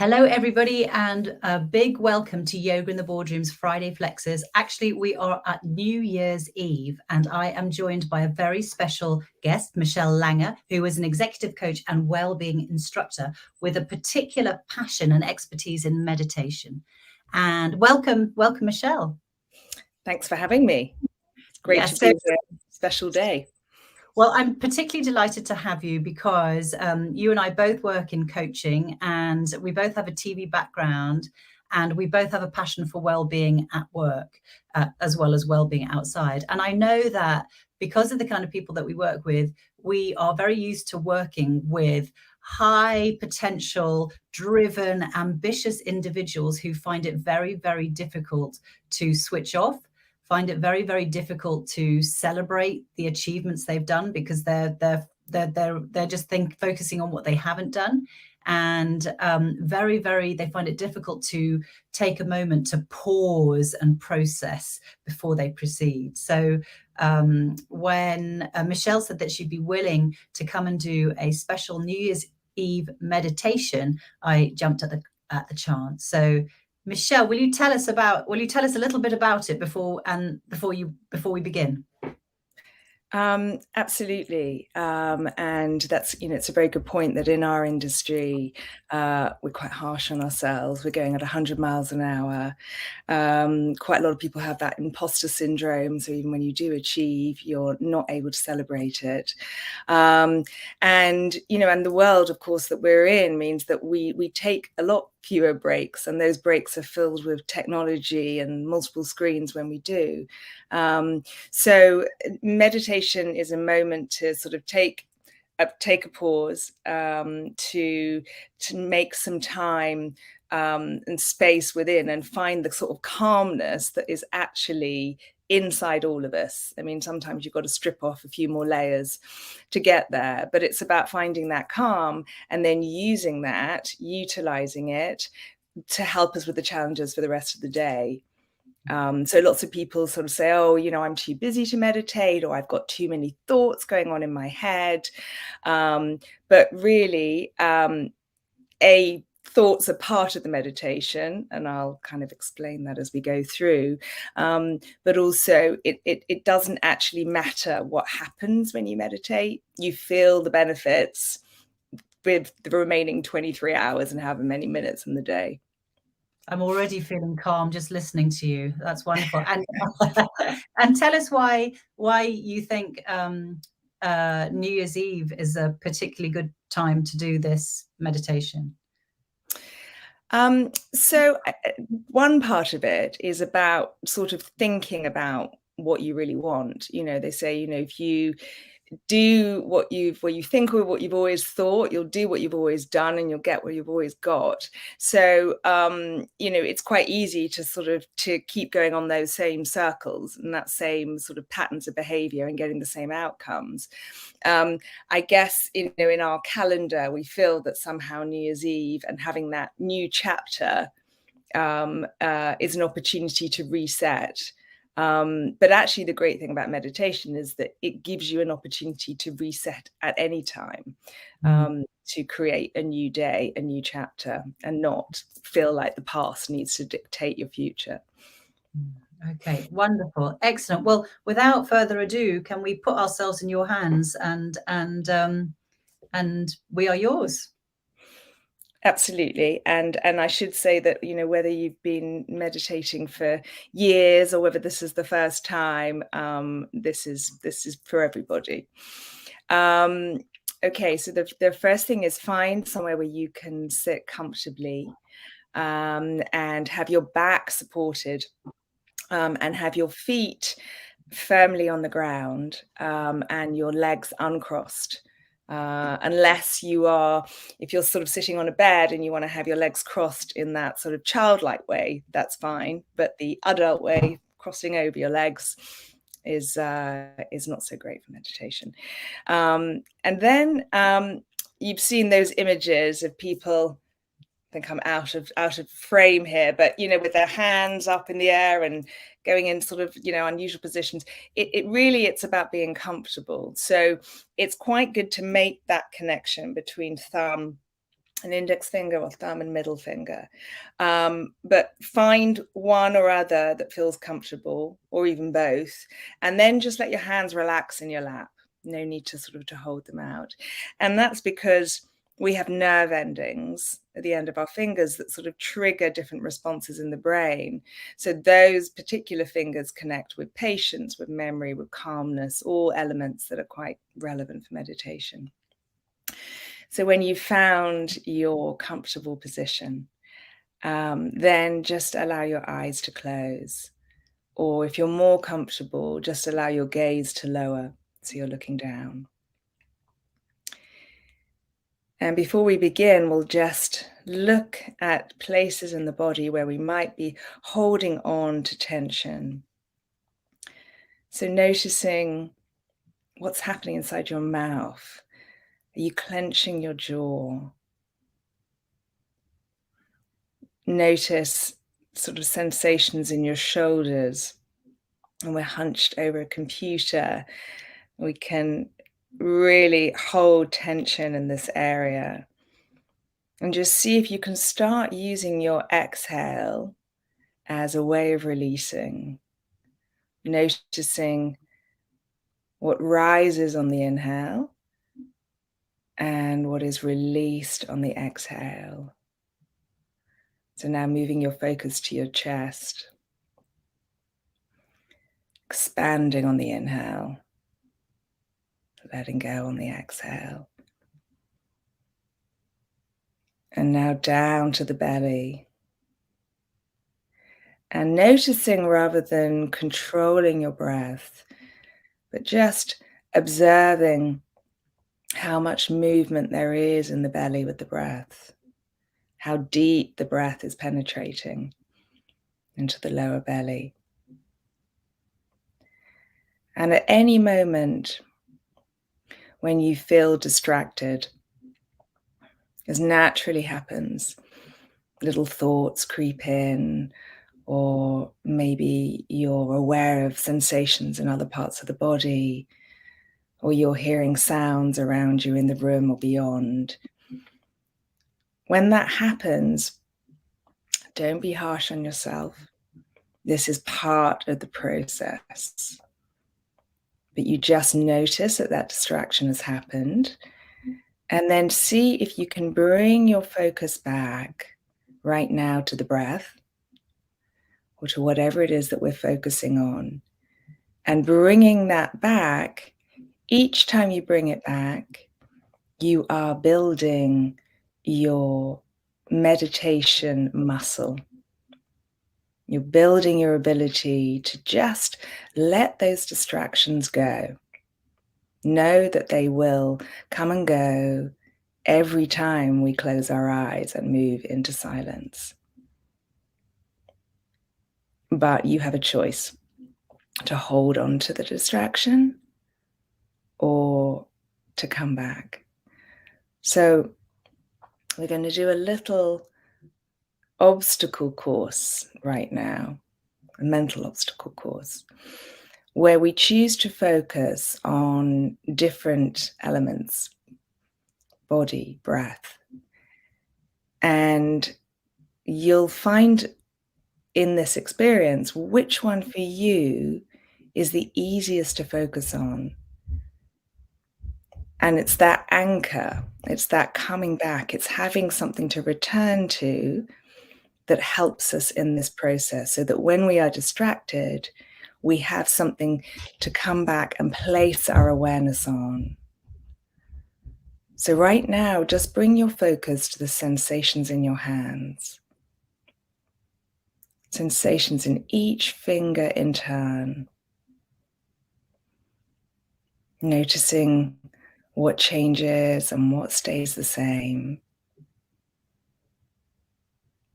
Hello, everybody, and a big welcome to Yoga in the Boardroom's Friday Flexes. Actually, we are at New Year's Eve, and I am joined by a very special guest, Michelle Langer, who is an executive coach and well-being instructor with a particular passion and expertise in meditation. And welcome, Michelle. Thanks for having me. It's great to be here. Special day. Well, I'm particularly delighted to have you because you and I both work in coaching, and we both have a TV background, and we both have a passion for well-being at work, as well as well-being outside. And I know that because of the kind of people that we work with, we are very used to working with high potential, driven, ambitious individuals who find it very, very difficult to switch off, find it very, very difficult to celebrate the achievements they've done because they're just focusing on what they haven't done, and they find it difficult to take a moment to pause and process before they proceed. So when Michelle said that she'd be willing to come and do a special New Year's Eve meditation, I jumped at the chance. So Michelle, will you tell us a little bit about it before we begin? Absolutely. And that's, it's a very good point that in our industry, we're quite harsh on ourselves. We're going at 100 miles an hour. Quite a lot of people have that imposter syndrome. So even when you do achieve, you're not able to celebrate it. And the world, of course, that we're in means that we take a lot fewer breaks, and those breaks are filled with technology and multiple screens when we do. So meditation is a moment to sort of take a pause, to make some time and space within, and find the sort of calmness that is actually inside all of us. I mean, sometimes you've got to strip off a few more layers to get there, but it's about finding that calm and then utilizing it to help us with the challenges for the rest of the day. So lots of people sort of say, oh, I'm too busy to meditate, or I've got too many thoughts going on in my head. But really, thoughts are part of the meditation, and I'll kind of explain that as we go through. But also, it doesn't actually matter what happens when you meditate. You feel the benefits with the remaining 23 hours and however many minutes in the day. I'm already feeling calm just listening to you. That's wonderful. And tell us why you think New Year's Eve is a particularly good time to do this meditation. So one part of it is about sort of thinking about what you really want. They say, if you do what you think or what you've always thought, you'll do what you've always done, and you'll get what you've always got. So it's quite easy to keep going on those same circles and that same sort of patterns of behavior and getting the same outcomes. I guess in our calendar we feel that somehow New Year's Eve and having that new chapter is an opportunity to reset. But actually the great thing about meditation is that it gives you an opportunity to reset at any time, to create a new day, a new chapter, and not feel like the past needs to dictate your future. Okay, wonderful, excellent. Well, without further ado, can we put ourselves in your hands and we are yours? Absolutely. And I should say that, whether you've been meditating for years or whether this is the first time, this is for everybody. Okay, so the first thing is find somewhere where you can sit comfortably, and have your back supported, and have your feet firmly on the ground, and your legs uncrossed. Unless if you're sort of sitting on a bed and you want to have your legs crossed in that sort of childlike way, that's fine. But the adult way, crossing over your legs, is not so great for meditation. And then you've seen those images of people. I think I'm out of frame here, but with their hands up in the air and going in sort of unusual positions. It's about being comfortable. So it's quite good to make that connection between thumb an index finger or thumb and middle finger. But find one or other that feels comfortable, or even both, and then just let your hands relax in your lap. No need to sort of to hold them out. And that's because we have nerve endings at the end of our fingers that sort of trigger different responses in the brain. So those particular fingers connect with patience, with memory, with calmness, all elements that are quite relevant for meditation. So when you've found your comfortable position, then just allow your eyes to close. Or if you're more comfortable, just allow your gaze to lower, so you're looking down. And before we begin, we'll just look at places in the body where we might be holding on to tension. So noticing what's happening inside your mouth. Are you clenching your jaw? Notice sort of sensations in your shoulders. And we're hunched over a computer. We can really hold tension in this area. And just see if you can start using your exhale as a way of releasing. Noticing what rises on the inhale and what is released on the exhale. So now moving your focus to your chest. Expanding on the inhale. Letting go on the exhale. And now down to the belly. And noticing rather than controlling your breath, but just observing how much movement there is in the belly with the breath, how deep the breath is penetrating into the lower belly. And at any moment when you feel distracted, as naturally happens, little thoughts creep in, or maybe you're aware of sensations in other parts of the body, or you're hearing sounds around you in the room or beyond. When that happens, don't be harsh on yourself. This is part of the process. But you just notice that that distraction has happened, and then see if you can bring your focus back right now to the breath, or to whatever it is that we're focusing on. And bringing that back, each time you bring it back, you are building your meditation muscle. You're building your ability to just let those distractions go. Know that they will come and go every time we close our eyes and move into silence. But you have a choice to hold on to the distraction or to come back. So we're going to do a little obstacle course right now, a mental obstacle course, where we choose to focus on different elements, body, breath. And you'll find in this experience which one for you is the easiest to focus on. And it's that anchor, it's that coming back, it's having something to return to that helps us in this process, so that when we are distracted, we have something to come back and place our awareness on. So right now, just bring your focus to the sensations in your hands. Sensations in each finger in turn. Noticing what changes and what stays the same.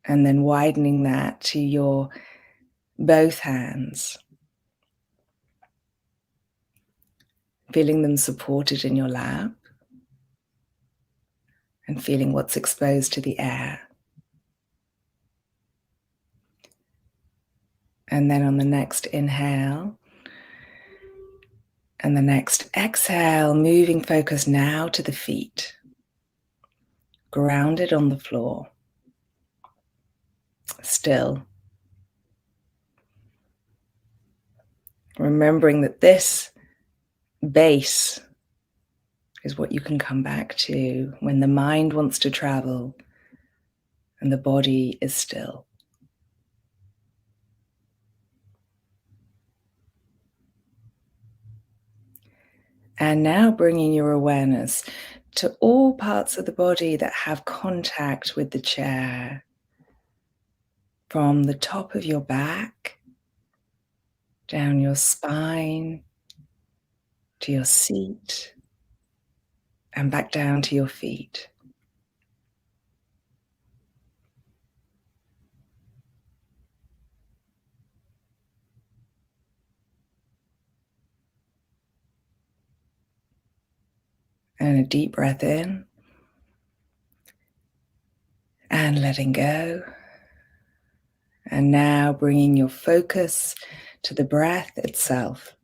And then widening that to your both hands. Feeling them supported in your lap. And feeling what's exposed to the air. And then on the next inhale and the next exhale, moving focus now to the feet. grounded on the floor, still, remembering that this base is what you can come back to when the mind wants to travel and the body is still. And now bringing your awareness to all parts of the body that have contact with the chair, from the top of your back, down your spine, to your seat, and back down to your feet. And a deep breath in, and letting go. And now bringing your focus to the breath itself.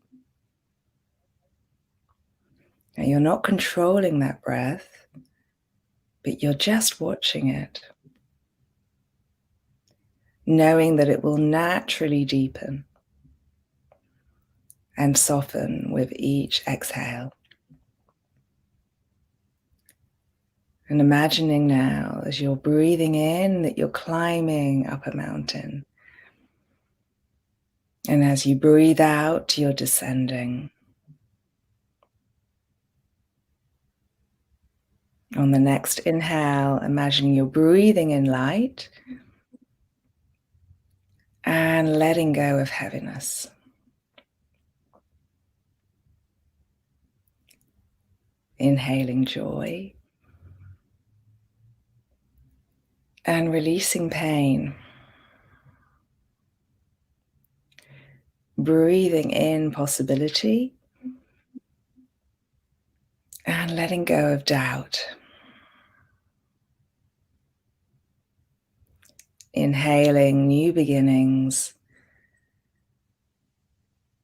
Now you're not controlling that breath, but you're just watching it, knowing that it will naturally deepen and soften with each exhale. And imagining now, as you're breathing in, that you're climbing up a mountain. And as you breathe out, you're descending. On the next inhale, imagining you're breathing in light and letting go of heaviness. Inhaling joy and releasing pain. Breathing in possibility and letting go of doubt. Inhaling new beginnings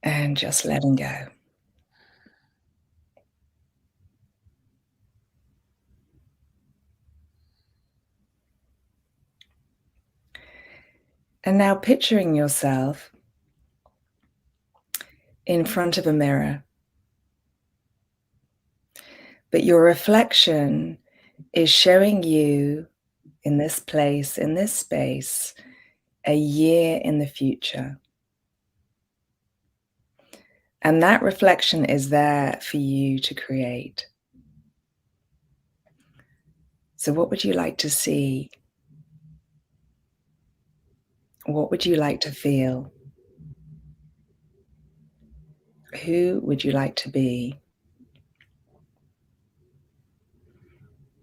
and just letting go. And now picturing yourself in front of a mirror. But your reflection is showing you in this place, in this space, a year in the future. And that reflection is there for you to create. So what would you like to see? What would you like to feel? Who would you like to be?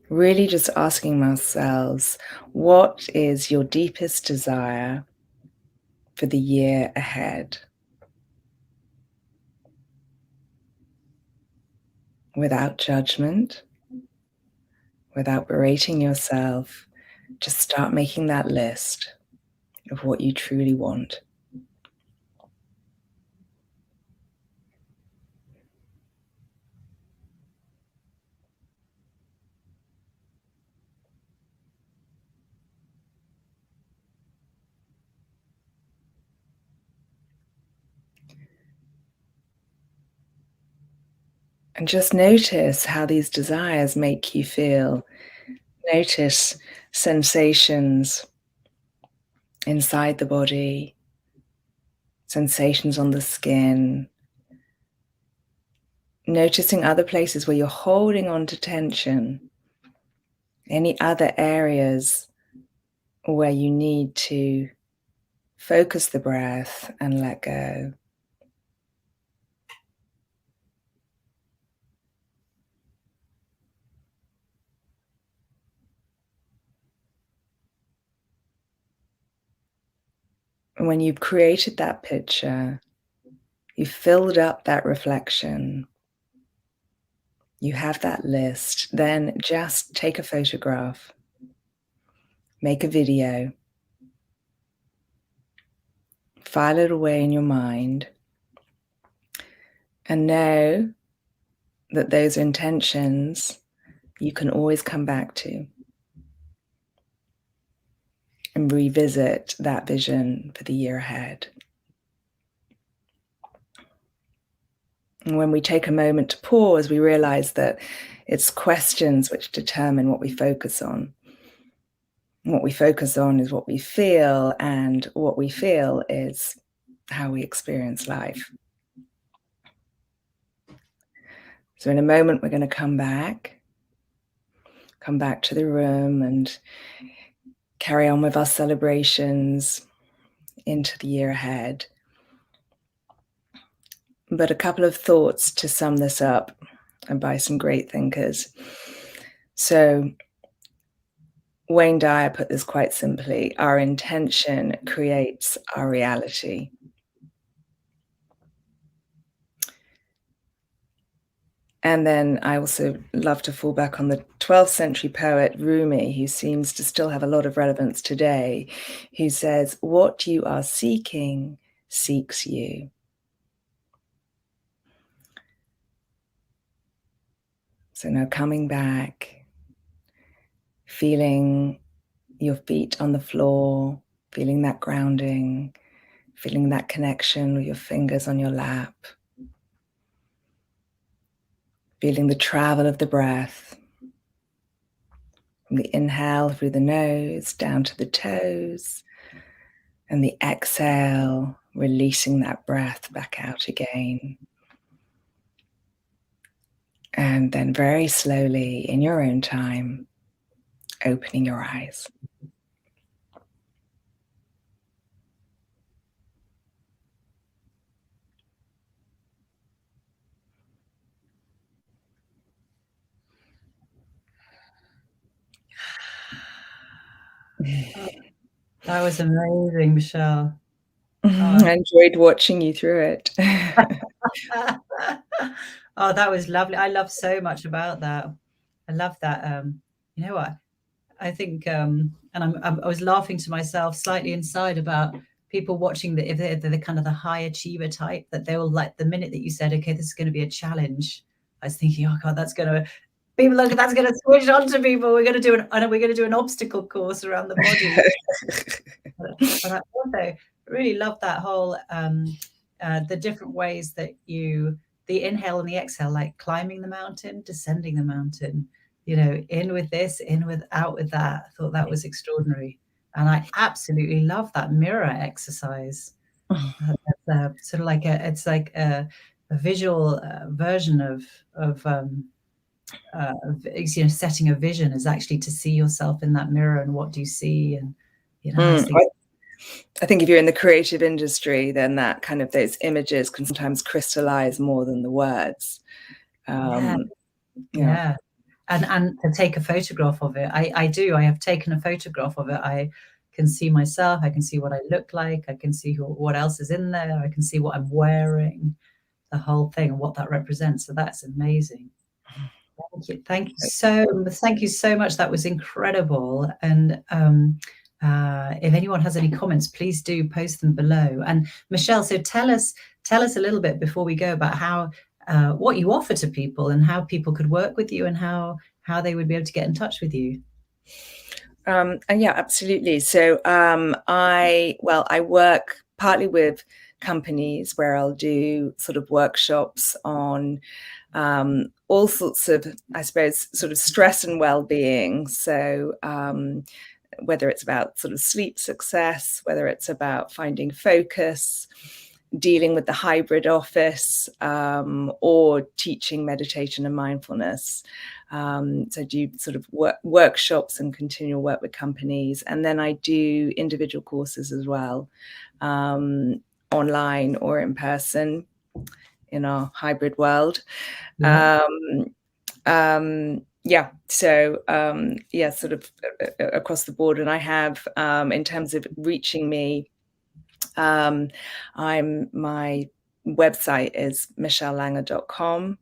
Really just asking ourselves, what is your deepest desire for the year ahead? Without judgment, without berating yourself, just start making that list of what you truly want. And just notice how these desires make you feel. Notice sensations inside the body, sensations on the skin, noticing other places where you're holding on to tension, any other areas where you need to focus the breath and let go. And when you've created that picture, you've filled up that reflection, you have that list, then just take a photograph, make a video, file it away in your mind, and know that those intentions you can always come back to. and revisit that vision for the year ahead. And when we take a moment to pause, we realize that it's questions which determine what we focus on. What we focus on is what we feel, and what we feel is how we experience life. So in a moment, we're going to come back to the room and carry on with our celebrations into the year ahead. But a couple of thoughts to sum this up, and by some great thinkers. So Wayne Dyer put this quite simply: our intention creates our reality. And then I also love to fall back on the 12th century poet Rumi, who seems to still have a lot of relevance today, who says, "What you are seeking seeks you." So now coming back, feeling your feet on the floor, feeling that grounding, feeling that connection with your fingers on your lap, feeling the travel of the breath, from the inhale through the nose down to the toes, and the exhale, releasing that breath back out again. And then very slowly, in your own time, opening your eyes. That was amazing, Michelle. I enjoyed watching you through it. Oh, that was lovely. I love so much about that. I love that. You know what? I think, and I was laughing to myself slightly inside about people watching if they're the kind of the high achiever type, that they will, like, the minute that you said, okay, this is going to be a challenge, I was thinking, oh God, that's going to switch on to people. We're going to do an obstacle course around the body. But I also really love that whole, the different ways that the inhale and the exhale, like climbing the mountain, descending the mountain, in with this, out with that. I thought that was extraordinary. And I absolutely love that mirror exercise. That's sort of like it's like a visual version of setting a vision is actually to see yourself in that mirror, and what do you see? And I think if you're in the creative industry, then that kind of, those images can sometimes crystallize more than the words. Yeah. And to take a photograph of it, I have taken a photograph of it. I can see myself, I can see what I look like, I can see what else is in there, I can see what I'm wearing, the whole thing, and what that represents. So that's amazing. Thank you so much. That was incredible. And if anyone has any comments, please do post them below. And Michelle, so tell us a little bit before we go about how what you offer to people, and how people could work with you, and how they would be able to get in touch with you. And yeah, absolutely. So I work partly with companies where I'll do sort of workshops on all sorts of, I suppose, sort of stress and well-being. So whether it's about sort of sleep success, whether it's about finding focus, dealing with the hybrid office, or teaching meditation and mindfulness. So I do sort of workshops and continual work with companies. And then I do individual courses as well, online or in person in our hybrid world. Sort of across the board. And I have, in terms of reaching me, my website is michellelanger.com.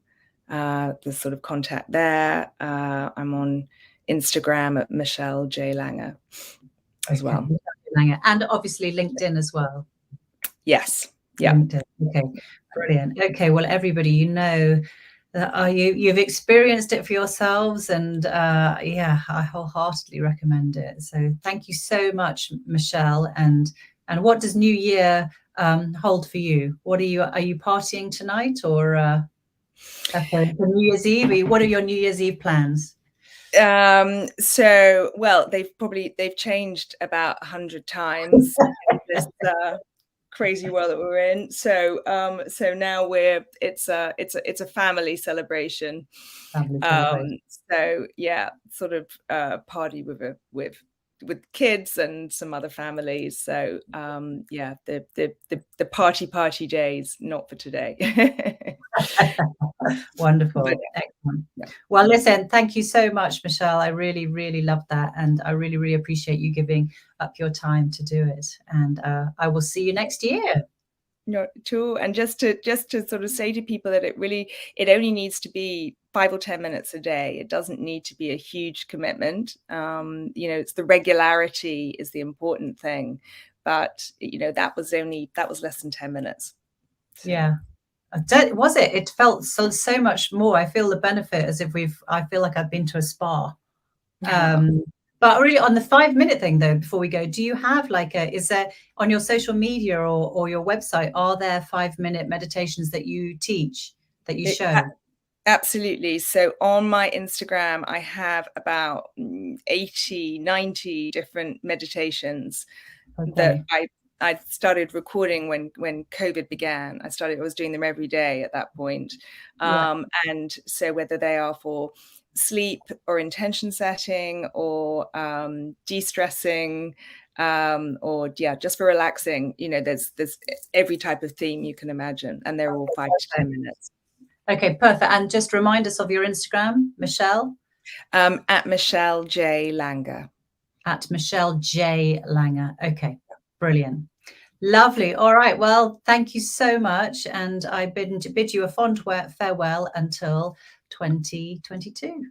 There's sort of contact there. I'm on Instagram at Michelle J. Langer as well. And obviously LinkedIn as well. Yes. Yeah. LinkedIn. Okay, brilliant. Okay, well, everybody, You've experienced it for yourselves, and yeah, I wholeheartedly recommend it. So thank you so much, Michelle. And what does New Year hold for you? What are you partying tonight, or for New Year's Eve? What are your New Year's Eve plans? So, well, they've changed about 100 times in this crazy world that we're in. So now it's a family celebration. Family celebration. So yeah, sort of party with kids and some other families. So yeah, the party days, not for today. Wonderful. Yeah. Excellent. Yeah. Well, listen, thank you so much, Michelle. I really, really love that. And I really, really appreciate you giving up your time to do it. And I will see you next year. Not at all. And just to sort of say to people that it only needs to be 5 or 10 minutes a day. It doesn't need to be a huge commitment. It's the regularity is the important thing. But that was less than 10 minutes. So. Yeah. Was it? It felt so much more. I feel the benefit as if I feel like I've been to a spa. But really, on the 5-minute thing though, before we go, do you have is there on your social media or your website, are there 5-minute meditations that you teach, that you show? Absolutely. So on my Instagram, I have about 80, 90 different meditations that I started recording when COVID began. I was doing them every day at that point. And so whether they are for sleep or intention setting or de-stressing or just for relaxing, there's every type of theme you can imagine, and they're all 5 to 10 minutes. Okay, perfect. And just remind us of your Instagram, Michelle. At Michelle J. Langer. At Michelle J. Langer. Okay, brilliant. Lovely. All right. Well, thank you so much. And I bid you a fond farewell until 2022.